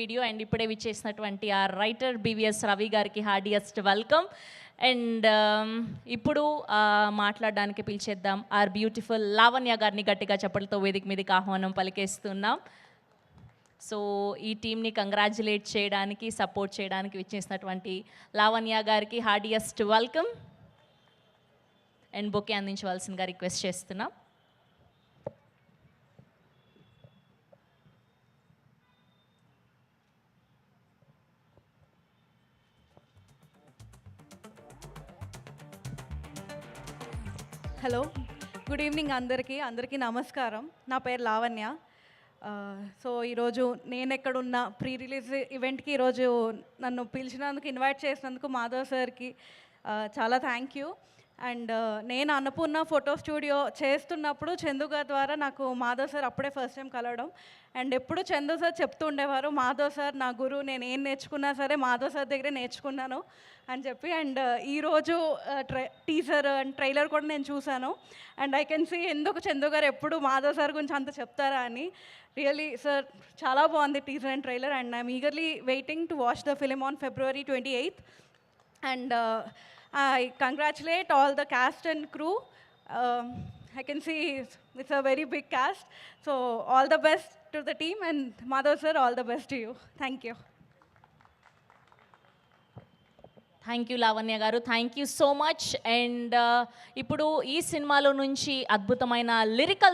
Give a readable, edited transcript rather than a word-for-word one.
Video and ఇప్పుడే విచ్చేసినటువంటి ఆ రైటర్ బివిఎస్ రవి గారికి హార్డియస్ట్ వెల్కమ్. అండ్ ఇప్పుడు మాట్లాడడానికి పిలిచేద్దాం ఆర్ బ్యూటిఫుల్ లావణ్య గారిని గట్టిగా చప్పట్లతో వేదిక మీదకి ఆహ్వానం పలికేస్తున్నాం. సో ఈ టీంని కంగ్రాచ్యులేట్ చేయడానికి, సపోర్ట్ చేయడానికి విచ్చేసినటువంటి లావణ్య గారికి హార్డియస్ట్ వెల్కమ్ అండ్ బొకే అందించవలసిందిగా రిక్వెస్ట్ చేస్తున్నాం. హలో, గుడ్ ఈవినింగ్ అందరికీ నమస్కారం. నా పేరు లావణ్య. సో ఈరోజు నేను ఎక్కడున్న ప్రీ రిలీజ్ ఈవెంట్కి ఈరోజు నన్ను పిలిచినందుకు, ఇన్వైట్ చేసినందుకు మాధవ్ సార్కి చాలా థ్యాంక్ యూ. అండ్ నేను అన్నపూర్ణ ఫోటో స్టూడియో చేస్తున్నప్పుడు చందు గారి ద్వారా నాకు మాధవ్ సార్ అప్పుడే ఫస్ట్ టైం కలవడం. అండ్ ఎప్పుడు చందు సార్ చెప్తూ ఉండేవారు, మాధవ్ సార్ నా గురువు, నేను ఏం నేర్చుకున్నా సరే మాధవ్ సార్ దగ్గరే నేర్చుకున్నాను అని చెప్పి. అండ్ ఈరోజు టీజర్ అండ్ ట్రైలర్ కూడా నేను చూశాను. అండ్ ఐ కెన్ సీ ఎందుకు చందు గారు ఎప్పుడు మాధవ్ సార్ గురించి అంత చెప్తారా అని. రియలీ సార్ చాలా బాగుంది teaser and trailer. And I'm eagerly waiting to watch the film on February 28th. And I congratulate all the cast and crew. I can see it's a very big cast. So all the best to the team, and Madhav sir, all the best to you. Thank you. Thank you Lavanya గారు, thank you so much. And ఇప్పుడు ఈ సినిమాలో నుంచి అద్భుతమైన lyrical